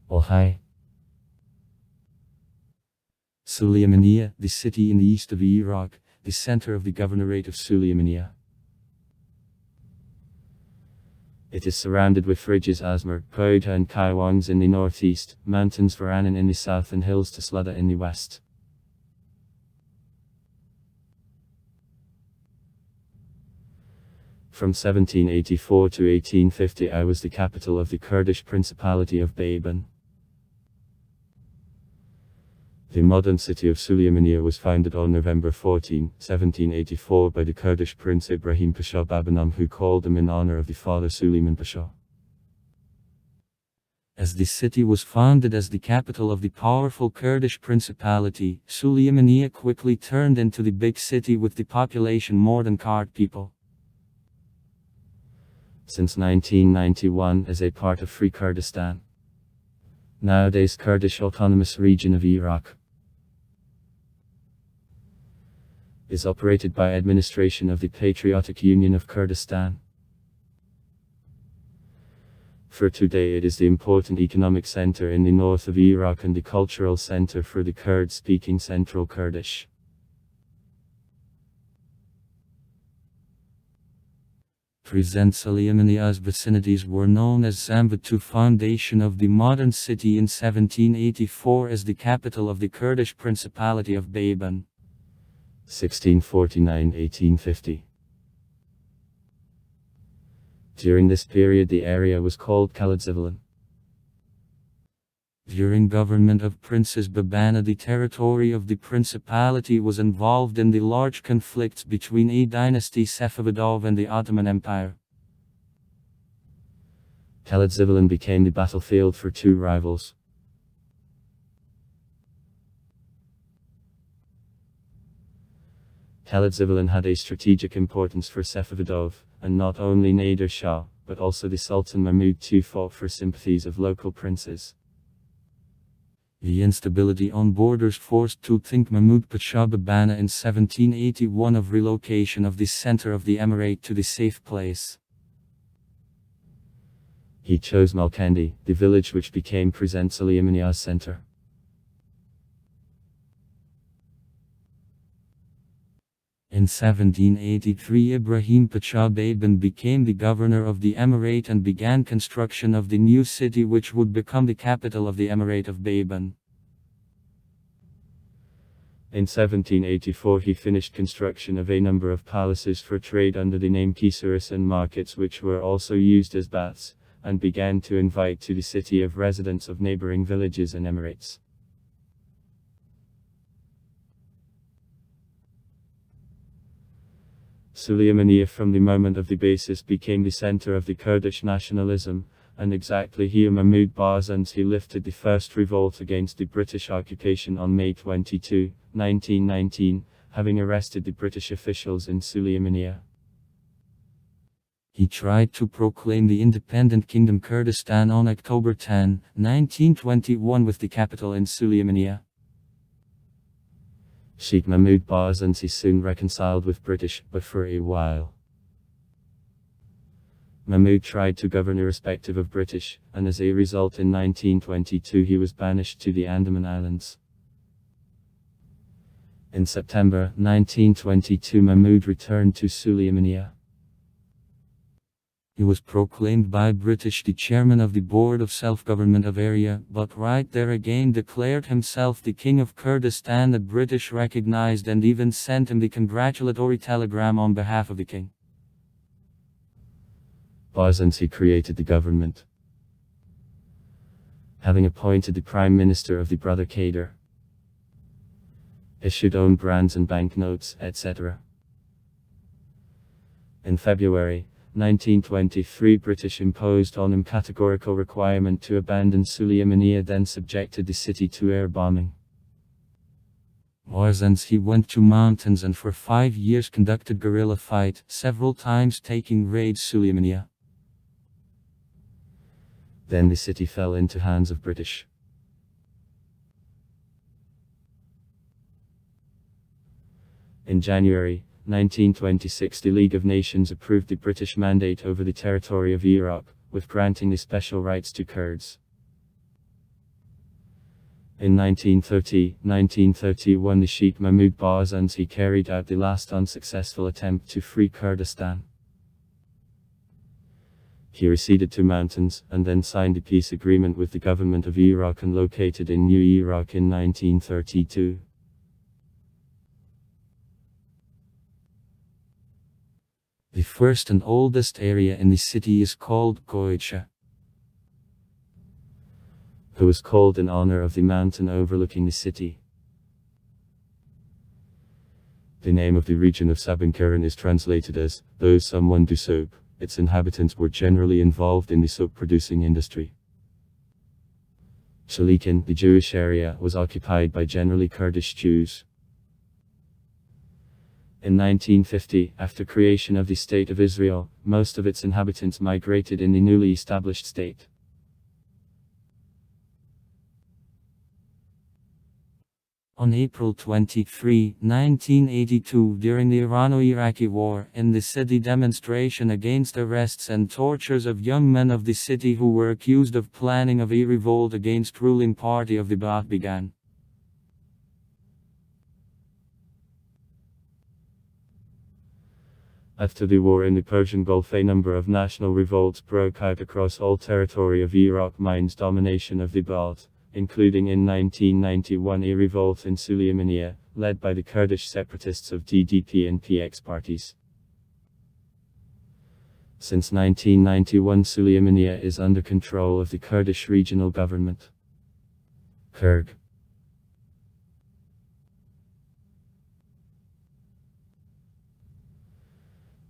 Oh hi. Sulaymaniyah, the city in the east of Iraq, the center of the governorate of Sulaymaniyah. It is surrounded with ridges Asmar, Koda and Kaiwans in the northeast, mountains Varanan in the south and hills Taslada in the west. From 1784 to 1850 I was the capital of the Kurdish Principality of Baban. The modern city of Sulaymaniyah was founded on November 14, 1784 by the Kurdish Prince Ibrahim Pasha Babanam, who called them in honor of the father Sulayman Pasha. As the city was founded as the capital of the powerful Kurdish Principality, Sulaymaniyah quickly turned into the big city with the population more than Kurd people. Since 1991 as a part of Free Kurdistan, nowadays Kurdish Autonomous Region of Iraq, is operated by administration of the Patriotic Union of Kurdistan. For today it is the important economic center in the north of Iraq and the cultural center for the Kurd-speaking Central Kurdish. Present Sulaymaniyah's vicinities were known as Zambatu, foundation of the modern city in 1784 as the capital of the Kurdish Principality of Baban. 1649–1850. During this period the area was called Khalidzivilan. During government of Princess Babana the territory of the principality was involved in the large conflicts between a dynasty Safavidov and the Ottoman Empire. Khalidzivilan became the battlefield for two rivals. Khalidzivilan had a strategic importance for Safavidov, and not only Nader Shah, but also the Sultan Mahmud II fought for sympathies of local princes. The instability on borders forced to think Mahmud Pasha Babana in 1781 of relocation of the center of the emirate to the safe place. He chose Malkandi, the village which became present Sulaymaniyah's center. In 1783 Ibrahim Pasha Baban became the governor of the emirate and began construction of the new city which would become the capital of the emirate of Baban. In 1784 he finished construction of a number of palaces for trade under the name Kisuris and markets which were also used as baths, and began to invite to the city of residents of neighboring villages and emirates. Sulaymaniyah from the moment of the basis became the center of the Kurdish nationalism, and exactly here Mahmud Barzansi lifted the first revolt against the British occupation on May 22, 1919, having arrested the British officials in Sulaymaniyah. He tried to proclaim the independent Kingdom Kurdistan on October 10, 1921 with the capital in Sulaymaniyah. Sheikh Mahmud Barzansi soon reconciled with British, but for a while. Mahmud tried to govern irrespective of British, and as a result in 1922 he was banished to the Andaman Islands. In September 1922 Mahmud returned to Sulaymaniyah. He was proclaimed by British the chairman of the Board of Self-Government of area, but right there again declared himself the King of Kurdistan. The British recognized and even sent him the congratulatory telegram on behalf of the king. Barzansi created the government, having appointed the Prime Minister of the Brother Kader, issued own brands and banknotes, etc. In February 1923 British imposed on him categorical requirement to abandon Sulaymaniyah, then subjected the city to air bombing. Barzansi went to mountains and for 5 years conducted guerrilla fight, several times taking raids Sulaymaniyah. Then the city fell into hands of British. In January 1926 the League of Nations approved the British mandate over the territory of Iraq, with granting the special rights to Kurds. In 1930-1931 the Sheikh Mahmud Barzanji carried out the last unsuccessful attempt to free Kurdistan. He receded to mountains, and then signed a peace agreement with the government of Iraq and located in New Iraq in 1932. The first and oldest area in the city is called Goicha, who was called in honor of the mountain overlooking the city. The name of the region of Sabankaran is translated as, those someone do soap. Its inhabitants were generally involved in the soap-producing industry. Shalikin, the Jewish area, was occupied by generally Kurdish Jews. In 1950, after creation of the State of Israel, most of its inhabitants migrated in the newly established state. On April 23, 1982, during the Irano-Iraqi War, in the city, demonstration against arrests and tortures of young men of the city who were accused of planning of a revolt against ruling party of the Ba'ath began. After the war in the Persian Gulf, a number of national revolts broke out across all territory of Iraq minus domination of the Ba'ath, including in 1991 a revolt in Sulaymaniyah, led by the Kurdish separatists of DDP and PX parties. Since 1991 Sulaymaniyah is under control of the Kurdish regional government. Kurg.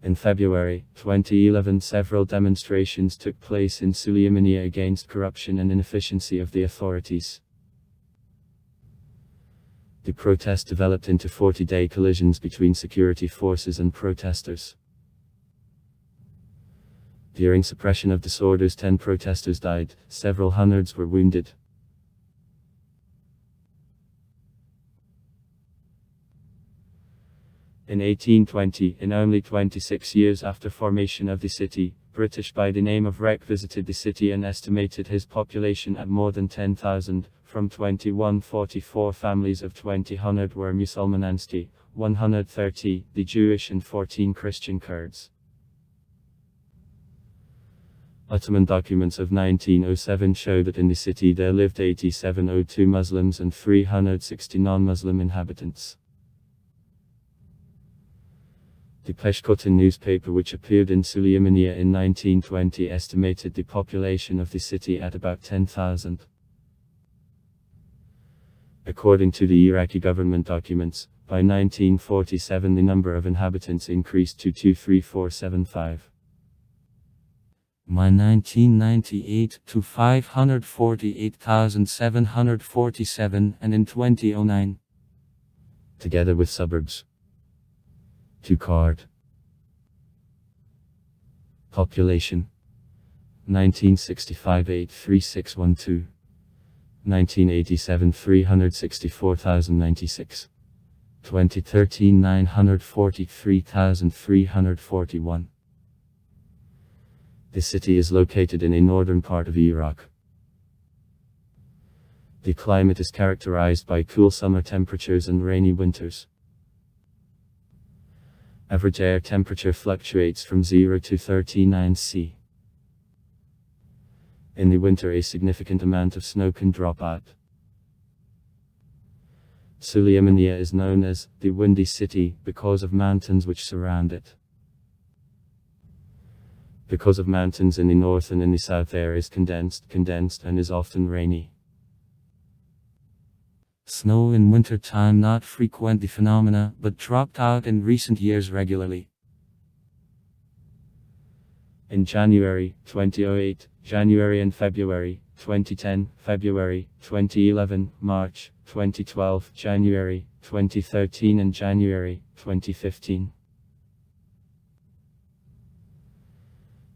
In February 2011, several demonstrations took place in Sulaymaniyah against corruption and inefficiency of the authorities. The protest developed into 40-day collisions between security forces and protesters. During suppression of disorders, 10 protesters died, several hundreds were wounded. In 1820, in only 26 years after formation of the city, British by the name of Reck visited the city and estimated his population at more than 10,000. From 2144 families of 200 were Musalmanansti, 130 the Jewish and 14 Christian Kurds. Ottoman documents of 1907 show that in the city there lived 8702 Muslims and 360 non-Muslim inhabitants. The Peshkotan newspaper, which appeared in Sulaymaniyah in 1920, estimated the population of the city at about 10,000. According to the Iraqi government documents, by 1947 the number of inhabitants increased to 23475. By 1998 to 548,747, and in 2009, together with suburbs. To card. Population 1965 83612, 1987 364,096, 2013 943,341. The city is located in a northern part of Iraq. The climate is characterized by cool summer temperatures and rainy winters. Average air temperature fluctuates from 0 to 39 C. In the winter a significant amount of snow can drop out. Sulaymaniyah is known as the Windy City because of mountains which surround it. Because of mountains in the north and in the south, air is condensed and is often rainy. Snow in winter time not frequent the phenomena, but dropped out in recent years regularly. In January 2008, January and February 2010, February 2011, March 2012, January 2013 and January 2015.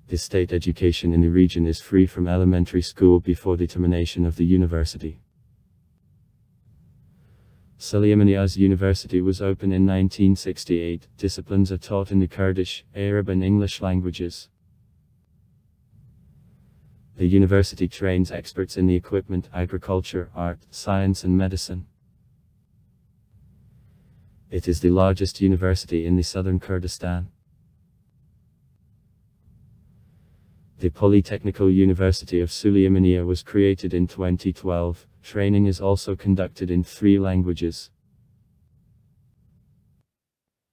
The state education in the region is free from elementary school before the termination of the university. Sulaymaniyah's university was open in 1968. Disciplines are taught in the Kurdish, Arab and English languages. The university trains experts in the equipment, agriculture, art, science and medicine. It is the largest university in the southern Kurdistan. The Polytechnical University of Sulaymaniyah was created in 2012. Training is also conducted in 3 languages.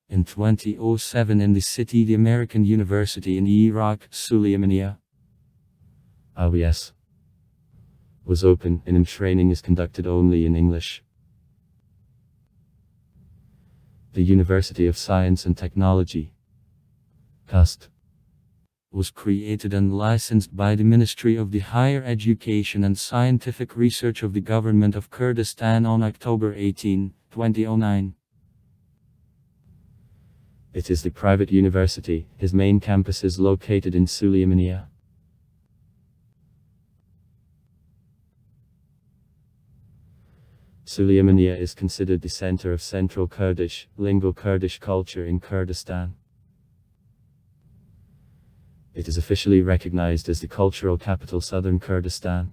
In 2007 in the city, the American University in Iraq, Sulaymaniyah, AWS, was open, and training is conducted only in English. The University of Science and Technology, CUST, was created and licensed by the Ministry of the Higher Education and Scientific Research of the Government of Kurdistan on October 18, 2009. It is the private university. His main campus is located in Sulaymaniyah. Sulaymaniyah is considered the center of Central Kurdish, lingual Kurdish culture in Kurdistan. It is officially recognized as the cultural capital Southern Kurdistan.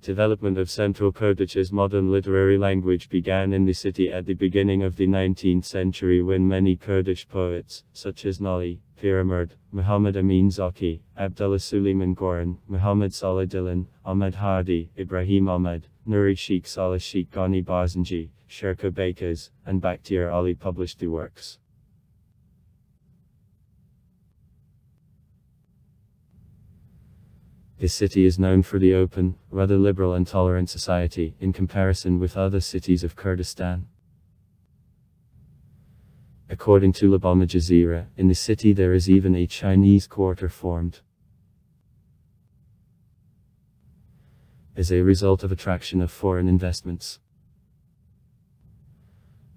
Development of Central Kurdish as modern literary language began in the city at the beginning of the 19th century, when many Kurdish poets, such as Nali, Piramurd, Muhammad Amin Zaki, Abdullah Suleiman Goran, Muhammad Saleh Dilan, Ahmad Hadi, Ibrahim Ahmad, Nuri Sheikh Saleh Sheikh Ghani Barzanji, Sherko Bakers, and Bakhtiar Ali published the works. This city is known for the open, rather liberal and tolerant society, in comparison with other cities of Kurdistan. According to Labama Jazeera, in the city there is even a Chinese quarter formed. As a result of attraction of foreign investments.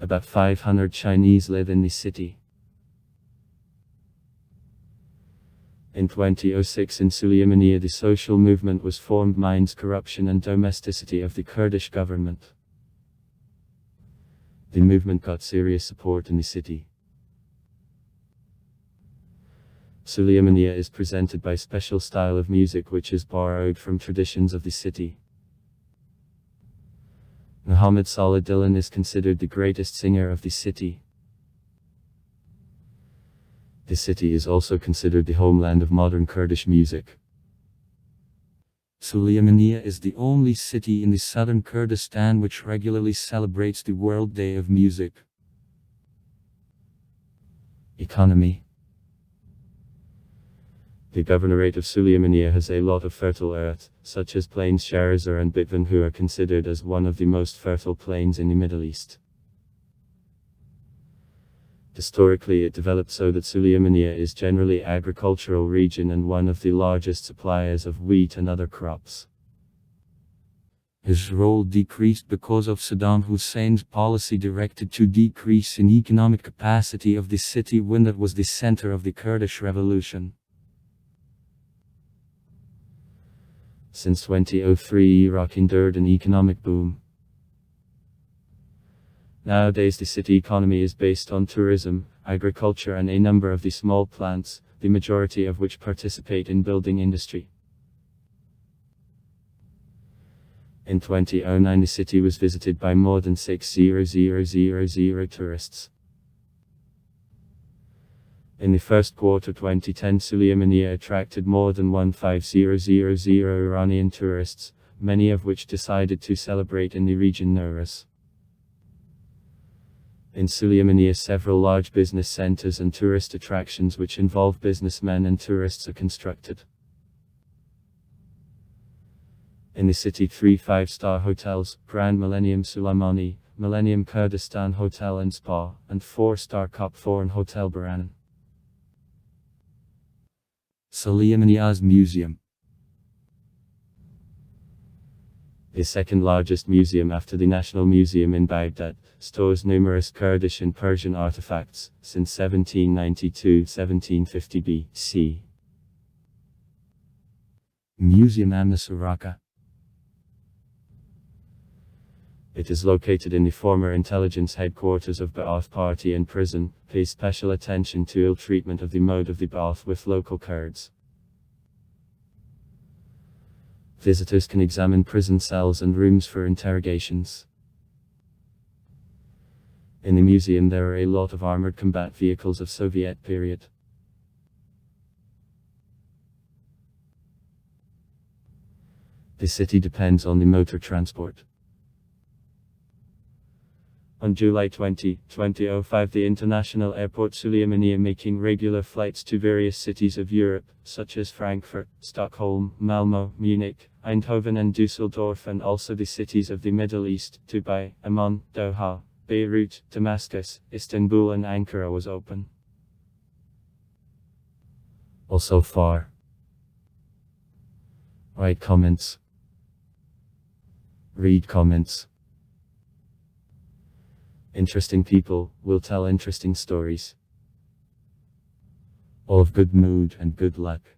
About 500 Chinese live in the city. In 2006 in Sulaymaniyah, the social movement was formed, Minds Corruption and Domesticity of the Kurdish Government. The movement got serious support in the city. Sulaymaniyah is presented by special style of music which is borrowed from traditions of the city. Muhammad Saleh Dilan is considered the greatest singer of the city. The city is also considered the homeland of modern Kurdish music. Sulaymaniyah is the only city in the southern Kurdistan which regularly celebrates the World Day of Music. Economy. The governorate of Sulaymaniyah has a lot of fertile earth, such as plains Sharazar and Bitvan, who are considered as one of the most fertile plains in the Middle East. Historically, it developed so that Sulaymaniyah is generally agricultural region and one of the largest suppliers of wheat and other crops. His role decreased because of Saddam Hussein's policy directed to decrease in economic capacity of the city when that was the center of the Kurdish revolution. Since 2003, Iraq endured an economic boom. Nowadays the city economy is based on tourism, agriculture and a number of the small plants, the majority of which participate in building industry. In 2009 the city was visited by more than 6,000 tourists. In the first quarter 2010 Sulaymaniyah attracted more than 15,000 Iranian tourists, many of which decided to celebrate in the region Nowruz. In Sulaymaniyah several large business centers and tourist attractions which involve businessmen and tourists are constructed. In the city 3 5-star hotels, Grand Millennium Sulaymaniyah, Millennium Kurdistan Hotel and Spa, and 4-star Kopforn Hotel Baranan. Sulaymaniyah's Museum. The second largest museum after the National Museum in Baghdad, stores numerous Kurdish and Persian artifacts, since 1792-1750 BC. Museum Amna Suraka. It is located in the former intelligence headquarters of Ba'ath Party and prison, pays special attention to ill treatment of the mode of the Ba'ath with local Kurds. Visitors can examine prison cells and rooms for interrogations. In the museum there are a lot of armored combat vehicles of Soviet period. The city depends on the motor transport. On July 20, 2005, the international airport Sulaymaniyah making regular flights to various cities of Europe, such as Frankfurt, Stockholm, Malmö, Munich, Eindhoven and Dusseldorf, and also the cities of the Middle East, Dubai, Amman, Doha, Beirut, Damascus, Istanbul and Ankara was open. Also far. Write comments. Read comments. Interesting people will tell interesting stories. All of good mood and good luck.